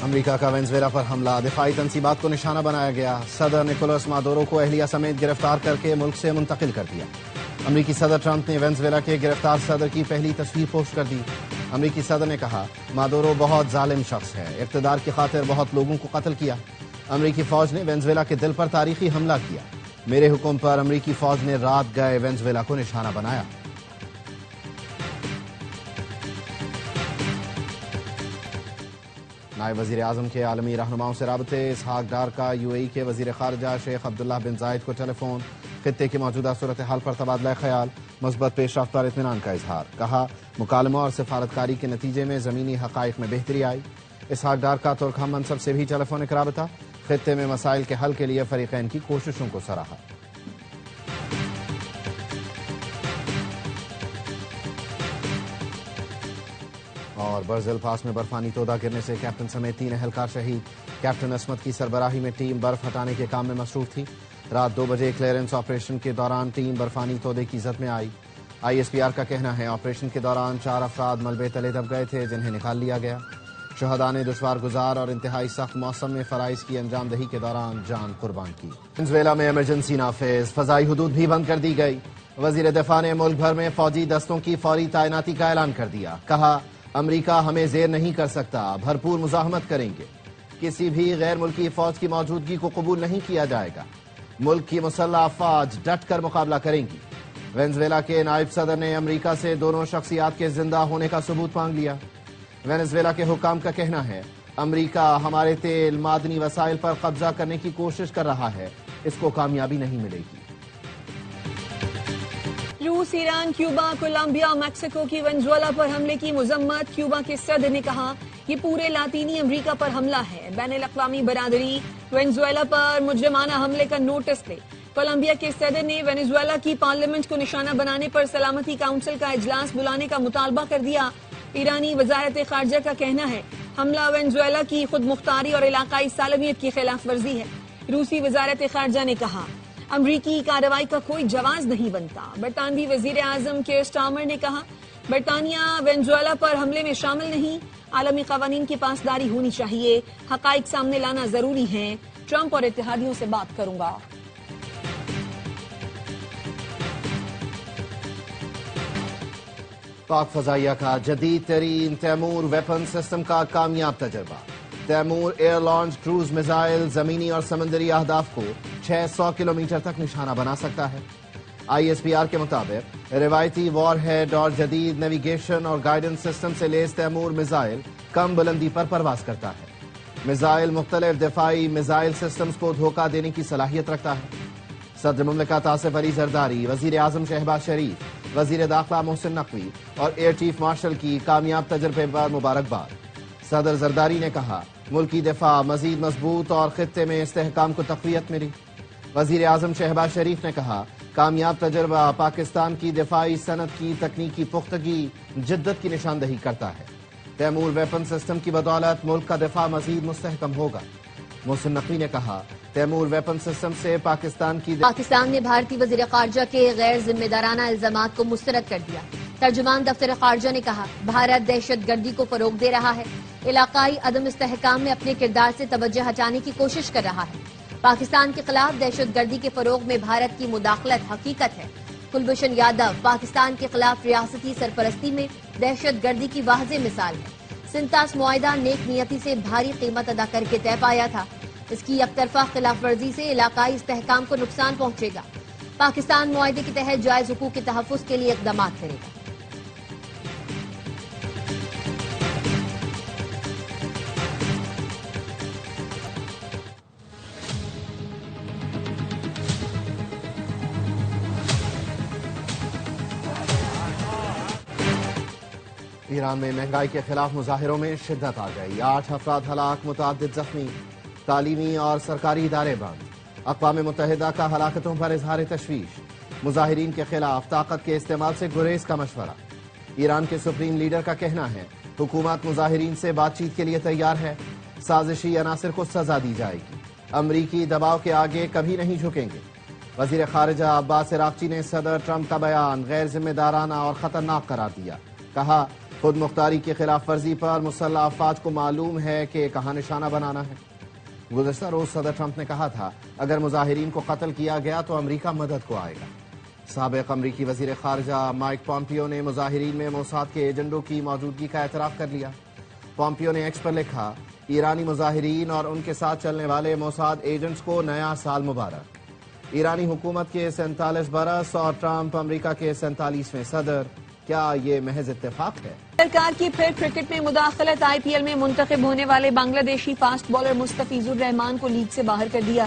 امریکہ کا وینزویلا پر حملہ، دفاعی تنصیبات کو نشانہ بنایا گیا۔ صدر نکولس مادورو کو اہلیہ سمیت گرفتار کر کے ملک سے منتقل کر دیا۔ امریکی صدر ٹرمپ نے وینزویلا کے گرفتار صدر کی پہلی تصویر پوسٹ کر دی۔ امریکی صدر نے کہا، مادورو بہت ظالم شخص ہے، اقتدار کی خاطر بہت لوگوں کو قتل کیا۔ امریکی فوج نے وینزویلا کے دل پر تاریخی حملہ کیا۔ میرے حکم پر امریکی فوج نے رات گئے وینزویلا کو نشانہ بنایا۔ نائب وزیر اعظم کے عالمی رہنماؤں سے رابطے، اسحاق ڈار کا یو اے ای کے وزیر خارجہ شیخ عبداللہ بن زائد کو ٹیلی فون، خطے کی موجودہ صورتحال پر تبادلہ خیال، مثبت پیش رفت اور اطمینان کا اظہار۔ کہا، مکالموں اور سفارتکاری کے نتیجے میں زمینی حقائق میں بہتری آئی۔ اسحاق ڈار کا ترک ہم منصب سے بھی ٹیلی فونک رابطہ، خطے میں مسائل کے حل کے لیے فریقین کی کوششوں کو سراہا۔ اور برزل پاس میں برفانی تودہ گرنے سے کیپٹن سمیت 3 اہلکار شہید۔ کیپٹن عصمت کی سربراہی میں ٹیم برف ہٹانے کے کام میں مصروف تھی۔ رات 2 بجے کلیئرنس آپریشن کے دوران ٹیم برفانی تودے کی زد میں آئی۔ آئی ایس پی آر کا کہنا ہے، آپریشن کے دوران 4 افراد ملبے تلے دب گئے تھے جنہیں نکال لیا گیا۔ شہداء نے دشوار گزار اور انتہائی سخت موسم میں فرائض کی انجام دہی کے دوران جان قربان کی۔ وینزویلا میں ایمرجنسی نافذ، فضائی حدود بھی بند کر دی گئی۔ وزیر دفاع نے ملک بھر میں فوجی دستوں کی فوری تعیناتی کا اعلان کر دیا۔ کہا، امریکہ ہمیں زیر نہیں کر سکتا، بھرپور مزاحمت کریں گے۔ کسی بھی غیر ملکی فوج کی موجودگی کو قبول نہیں کیا جائے گا۔ ملک کی مسلح افواج ڈٹ کر مقابلہ کریں گی۔ وینزویلا کے نائب صدر نے امریکہ سے دونوں شخصیات کے زندہ ہونے کا ثبوت مانگ لیا۔ وینزویلا کے حکام کا کہنا ہے، امریکہ ہمارے تیل معدنی وسائل پر قبضہ کرنے کی کوشش کر رہا ہے، اس کو کامیابی نہیں ملے گی۔ روس، ایران، کیوبا، کولمبیا، میکسیکو کی وینزویلا پر حملے کی مذمت۔ کیوبا کے صدر نے کہا، یہ پورے لاطینی امریکہ پر حملہ ہے۔ بین الاقوامی برادری وینزویلا پر مجرمانہ حملے کا نوٹس دے۔ کولمبیا کے صدر نے وینزویلا کی پارلیمنٹ کو نشانہ بنانے پر سلامتی کونسل کا اجلاس بلانے کا مطالبہ کر دیا۔ ایرانی وزارت خارجہ کا کہنا ہے، حملہ وینزویلا کی خود مختاری اور علاقائی سالمیت کی خلاف ورزی ہے۔ روسی وزارت خارجہ نے کہا، امریکی کارروائی کا کوئی جواز نہیں بنتا۔ برطانوی وزیر اعظم کیئر سٹارمر نے کہا، برطانیہ وینزویلا پر حملے میں شامل نہیں، عالمی قوانین کی پاسداری ہونی چاہیے، حقائق سامنے لانا ضروری ہے، ٹرمپ اور اتحادیوں سے بات کروں گا۔ پاک فضائیہ کا جدید ترین تیمور ویپن سسٹم کا کامیاب تجربہ۔ Taimur air launch cruise missile زمینی اور سمندری اہداف کو 600 کلومیٹر تک نشانہ بنا سکتا ہے۔ آئی ایس پی آر کے مطابق روایتی وار ہیڈ اور جدید نیویگیشن اور گائیڈنس سسٹم سے لیس تیمور میزائل کم بلندی پر پرواز کرتا ہے۔ میزائل مختلف دفاعی میزائل سسٹمز کو دھوکہ دینے کی صلاحیت رکھتا ہے۔ صدر مملکت آصف علی زرداری، وزیر اعظم شہباز شریف، وزیر داخلہ محسن نقوی اور ایئر چیف مارشل کی کامیاب تجربے پر مبارکباد۔ صدر زرداری نے کہا، ملکی دفاع مزید مضبوط اور خطے میں استحکام کو تقویت ملی۔ وزیر اعظم شہباز شریف نے کہا، کامیاب تجربہ پاکستان کی دفاعی صنعت کی تکنیکی پختگی جدت کی نشاندہی کرتا ہے۔ تیمور ویپن سسٹم کی بدولت ملک کا دفاع مزید مستحکم ہوگا۔ محسن نقوی نے کہا، تیمور ویپن سسٹم سے پاکستان نے بھارتی وزیر خارجہ کے غیر ذمہ دارانہ الزامات کو مسترد کر دیا۔ ترجمان دفتر خارجہ نے کہا، بھارت دہشت گردی کو فروغ دے رہا ہے، علاقائی عدم استحکام میں اپنے کردار سے توجہ ہٹانے کی کوشش کر رہا ہے۔ پاکستان کے خلاف دہشت گردی کے فروغ میں بھارت کی مداخلت حقیقت ہے۔ کلبھوشن یادو پاکستان کے خلاف ریاستی سرپرستی میں دہشت گردی کی واضح مثال ہے۔ سنتاس معاہدہ نیک نیتی سے بھاری قیمت ادا کر کے طے پایا تھا۔ اس کی یک طرفہ خلاف ورزی سے علاقائی استحکام کو نقصان پہنچے گا۔ پاکستان معاہدے کے تحت جائز حقوق کے تحفظ کے لیے اقدامات کرے گا۔ ایران میں مہنگائی کے خلاف مظاہروں میں شدت آ گئی، 8 افراد ہلاک، متعدد زخمی، تعلیمی اور سرکاری ادارے بند۔ اقوام متحدہ کا ہلاکتوں پر اظہار تشویش، مظاہرین کے خلاف طاقت کے استعمال سے گریز کا مشورہ۔ ایران کے سپریم لیڈر کا کہنا ہے، حکومت مظاہرین سے بات چیت کے لیے تیار ہے، سازشی عناصر کو سزا دی جائے گی، امریکی دباؤ کے آگے کبھی نہیں جھکیں گے۔ وزیر خارجہ عباس عراقچی نے صدر ٹرمپ کا بیان غیر ذمہ دارانہ اور خطرناک قرار دیا۔ کہا، خود مختاری کی خلاف ورزی پر مسلح افواج کو معلوم ہے کہ کہاں نشانہ بنانا ہے۔ گزشتہ روز صدر ٹرمپ نے کہا تھا اگر مظاہرین کو قتل کیا گیا تو امریکہ مدد کو آئے گا۔ سابق امریکی وزیر خارجہ مائک پومپیو نے مظاہرین میں موساد کے ایجنٹوں کی موجودگی کا اعتراف کر لیا۔ پومپیو نے ایکس پر لکھا، ایرانی مظاہرین اور ان کے ساتھ چلنے والے موساد ایجنٹس کو نیا سال مبارک۔ ایرانی حکومت کے 47 برس اور ٹرمپ امریکہ کے 47ویں صدر، کیا یہ محض اتفاق ہے؟ سرکار کی پھر کرکٹ میں مداخلت، آئی پی ایل میں منتخب ہونے والے بنگلہ دیشی فاسٹ بالر مستفیض الرحمان کو لیگ سے باہر کر دیا۔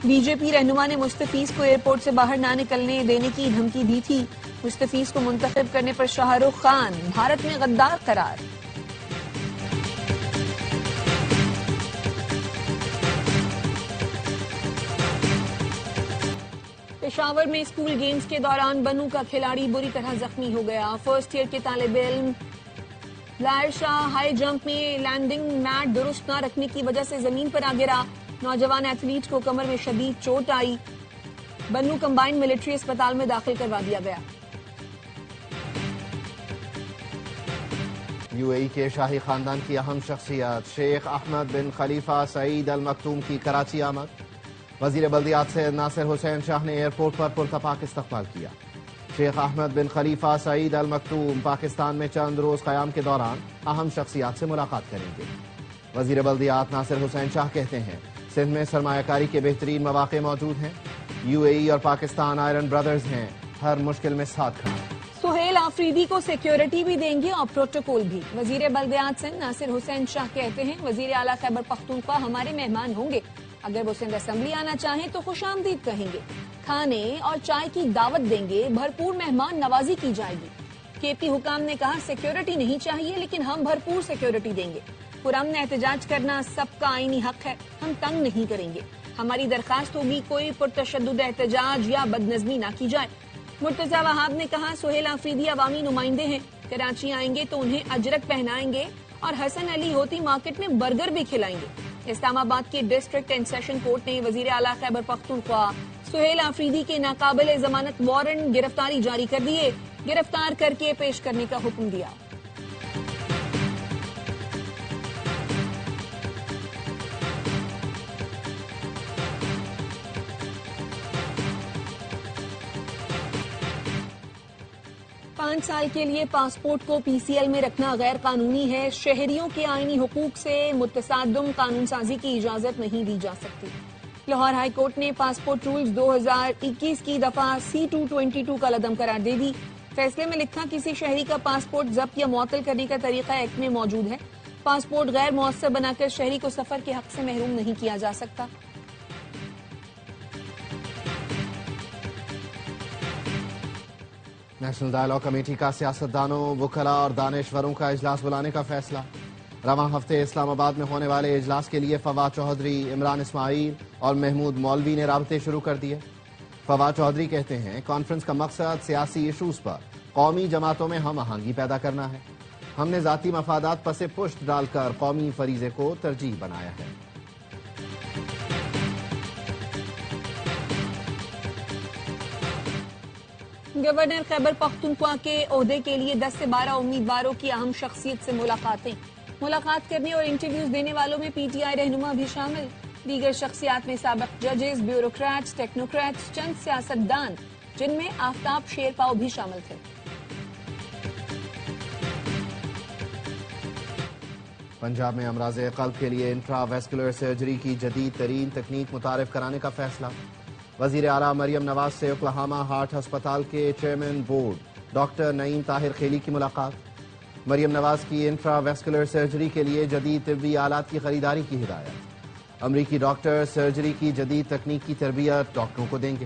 بی جے پی رہنما نے مستفیض کو ایئرپورٹ سے باہر نہ نکلنے دینے کی دھمکی دی تھی۔ مستفیض کو منتخب کرنے پر شاہ رخ خان بھارت میں غدار قرار۔ پشاور میں اسکول گیمز کے دوران بنو کا کھلاڑی بری طرح زخمی ہو گیا۔ فرسٹ ایئر کے طالب علم لائر شاہ ہائی جمپ میں لینڈنگ میٹ درست نہ رکھنے کی وجہ سے زمین پر آ گرا۔ نوجوان ایتھلیٹ کو کمر میں شدید چوٹ آئی۔ بنو کمبائنڈ ملٹری اسپتال میں داخل کروا دیا گیا۔ یو اے ای کے شاہی خاندان کی اہم شخصیت شیخ احمد بن خلیفہ سعید المکتوم کی کراچی آمد۔ وزیر بلدیات سے ناصر حسین شاہ نے ایئرپورٹ پر پرتپاک استقبال کیا۔ شیخ احمد بن خلیفہ سعید المکتوم پاکستان میں چند روز قیام کے دوران اہم شخصیات سے ملاقات کریں گے۔ وزیر بلدیات ناصر حسین شاہ کہتے ہیں سندھ میں سرمایہ کاری کے بہترین مواقع موجود ہیں۔ یو اے ای اور پاکستان آئرن برادرز ہیں، ہر مشکل میں ساتھ کھڑا۔ سہیل آفریدی کو سیکیورٹی بھی دیں گے اور پروٹوکول بھی۔ وزیر بلدیات سندھ ناصر حسین شاہ کہتے ہیں وزیر اعلیٰ خیبر پختونخوا ہمارے مہمان ہوں گے، اگر وہ سندھ اسمبلی آنا چاہیں تو خوش آمدید کہیں گے، کھانے اور چائے کی دعوت دیں گے، بھرپور مہمان نوازی کی جائے گی۔ کے پی حکام نے کہا سیکیورٹی نہیں چاہیے لیکن ہم بھرپور سیکیورٹی دیں گے۔ پرامن احتجاج کرنا سب کا آئینی حق ہے، ہم تنگ نہیں کریں گے۔ ہماری درخواست ہوگی کوئی پرتشدد احتجاج یا بدنظمی نہ کی جائے۔ مرتضی وہاب نے کہا سہیل آفریدی عوامی نمائندے ہیں، کراچی آئیں گے تو انہیں اجرک پہنائیں گے اور حسن علی ہوتی مارکیٹ میں برگر بھی کھلائیں گے۔ اسلام آباد کے ڈسٹرکٹ اینڈ سیشن کورٹ نے وزیر اعلیٰ خیبر پختونخوا سہیل آفریدی کے ناقابل ضمانت وارنٹ گرفتاری جاری کر دیے، گرفتار کر کے پیش کرنے کا حکم دیا۔ پانچ سال کے لیے پاسپورٹ کو پی سی ایل میں رکھنا غیر قانونی ہے۔ شہریوں کے آئینی حقوق سے متصادم قانون سازی کی اجازت نہیں دی جا سکتی۔ لاہور ہائی کورٹ نے پاسپورٹ رولز 2021 کی دفعہ C-222 کا لدم قرار دے دی۔ فیصلے میں لکھا کسی شہری کا پاسپورٹ ضبط یا معطل کرنے کا طریقہ ایکٹ میں موجود ہے۔ پاسپورٹ غیر مؤثر بنا کر شہری کو سفر کے حق سے محروم نہیں کیا جا سکتا۔ نیشنل ڈائیلاگ کمیٹی کا سیاستدانوں، وکلاء اور دانشوروں کا اجلاس بلانے کا فیصلہ۔ رواں ہفتے اسلام آباد میں ہونے والے اجلاس کے لیے فواد چودھری، عمران اسماعیل اور محمود مولوی نے رابطے شروع کر دیے۔ فواد چودھری کہتے ہیں کانفرنس کا مقصد سیاسی ایشوز پر قومی جماعتوں میں ہم آہنگی پیدا کرنا ہے۔ ہم نے ذاتی مفادات پس پشت ڈال کر قومی فریضے کو ترجیح بنایا ہے۔ گورنر خیبر پختونخوا کے عہدے کے لیے 10 سے 12 امیدواروں کی اہم شخصیت سے ملاقاتیں۔ ملاقات کرنے اور انٹرویوز دینے والوں میں پی ٹی آئی رہنما بھی شامل۔ دیگر شخصیات میں سابق ججز، بیوروکریٹس، ٹیکنوکریٹس، چند سیاستدان جن میں آفتاب شیرپاؤ بھی شامل تھے۔ پنجاب میں امراض قلب کے لیے انٹرا ویسکولر سرجری کی جدید ترین تکنیک متعارف کرانے کا فیصلہ۔ وزیر اعلیٰ مریم نواز سے اوکلاہوما ہارٹ ہسپتال کے چیئرمین بورڈ ڈاکٹر نعیم طاہر خیلی کی ملاقات۔ مریم نواز کی انٹرا ویسکولر سرجری کے لیے جدید طبی آلات کی خریداری کی ہدایت۔ امریکی ڈاکٹر سرجری کی جدید تکنیک کی تربیت ڈاکٹروں کو دیں گے۔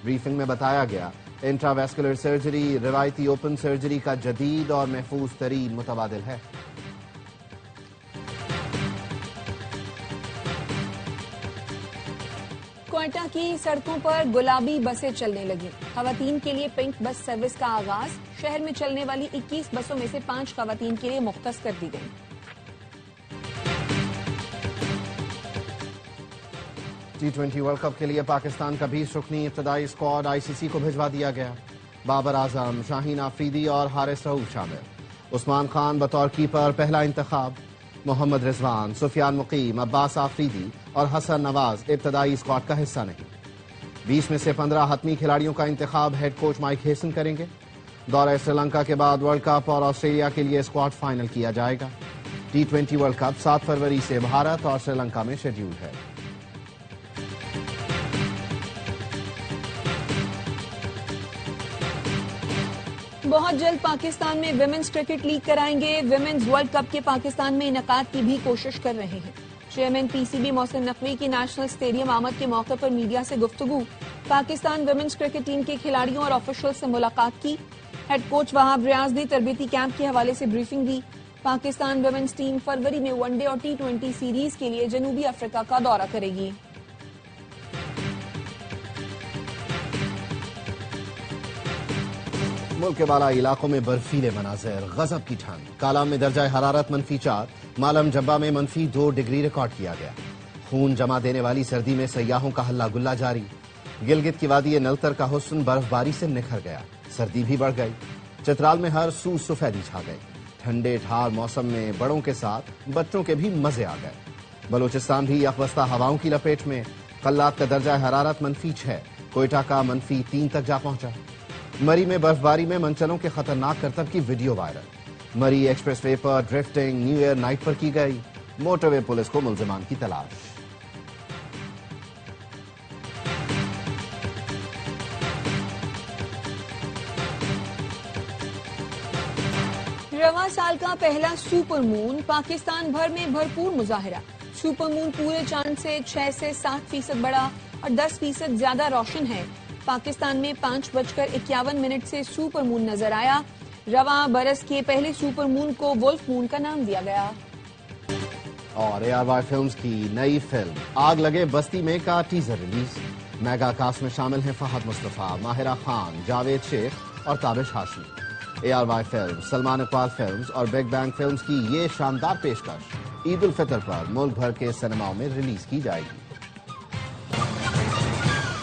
بریفنگ میں بتایا گیا انٹرا ویسکولر سرجری روایتی اوپن سرجری کا جدید اور محفوظ ترین متبادل ہے۔ کوئٹہ کی سڑکوں پر گلابی بسیں چلنے لگیں۔ خواتین کے لیے پنک بس سروس کا آغاز۔ شہر میں چلنے والی 21 بسوں میں سے 5 خواتین کے لیے مختص کر دی گئیں۔ T20 ورلڈ کپ کے لیے پاکستان کا 20 رکنی ابتدائی اسکواڈ آئی سی سی کو بھجوا دیا گیا۔ بابر اعظم، شاہین آفریدی اور حارث رؤوف شامل۔ عثمان خان بطور کیپر پہلا انتخاب. محمد رضوان، سفیان مقیم، عباس آفریدی اور حسن نواز ابتدائی اسکواڈ کا حصہ نہیں. 20 میں سے 15 حتمی کھلاڑیوں کا انتخاب ہیڈ کوچ مائک ہیسن کریں گے. دورہ سری لنکا کے بعد ورلڈ کپ اور آسٹریلیا کے لیے اسکواڈ فائنل کیا جائے گا. T20 ورلڈ کپ 7 فروری سے بھارت اور سری لنکا میں شیڈیول ہے. بہت جلد پاکستان میں ویمنز کرکٹ لیگ کرائیں گے. ویمنز ورلڈ کپ کے پاکستان میں انعقاد کی بھی کوشش کر رہے ہیں. چیئرمین PCB محسن نقوی کی نیشنل اسٹیڈیم آمد کے موقع پر میڈیا سے گفتگو. پاکستان ویمنز کرکٹ ٹیم کے کھلاڑیوں اور آفیشل سے ملاقات کی. ہیڈ کوچ وہاب ریاض نے تربیتی کیمپ کے حوالے سے بریفنگ دی. پاکستان ویمنز ٹیم فروری میں ون ڈے اور T20 سیریز کے لیے جنوبی افریقہ کا دورہ کرے گی. ملک کے بالائی علاقوں میں برفیلے مناظر، غضب کی ٹھنڈ. کالام میں درجہ حرارت -4، مالم جبہ میں -2 ڈگری ریکارڈ کیا گیا. خون جما دینے والی سردی میں سیاحوں کا ہلہ گلہ جاری. گلگت کی وادی نلتر کا حسن برف باری سے نکھر گیا. سردی بھی بڑھ گئی. چترال میں ہر سو سفیدی چھا گئی. ٹھنڈے ٹھار موسم میں بڑوں کے ساتھ بچوں کے بھی مزے آ گئے. بلوچستان بھی یخبستہ ہواؤں کی لپیٹ میں. قلات کا درجہ حرارت -6، کوئٹہ کا -3 تک جا پہنچا. مری میں برف باری میں منچلوں کے خطرناک کرتب کی ویڈیو وائرل. مری ایکسپریس وے پر ڈرفٹنگ نیو ایئر نائٹ پر کی گئی. موٹر وے پولیس کو ملزمان کی تلاش. رواں سال کا پہلا سپر مون، پاکستان بھر میں بھرپور مظاہرہ. سپر مون پورے چاند سے 6 سے 7% بڑا اور 10% زیادہ روشن ہے. پاکستان میں 5:51 سے سپر مون نظر آیا. رواں برس کے پہلے سپر مون کو وولف مون کا نام دیا گیا. اور ARY فلمز کی نئی فلم آگ لگے بستی میں کا ٹیزر ریلیز. میگا کاسٹ میں شامل ہیں فہد مصطفیٰ، ماہرہ خان، جاوید شیخ اور Tabish Hashmi. ARY films, Salman Iqbal films اور بگ بینگ فلمز کی یہ شاندار پیشکش عید الفطر پر ملک بھر کے سینماؤں میں ریلیز کی جائے گی.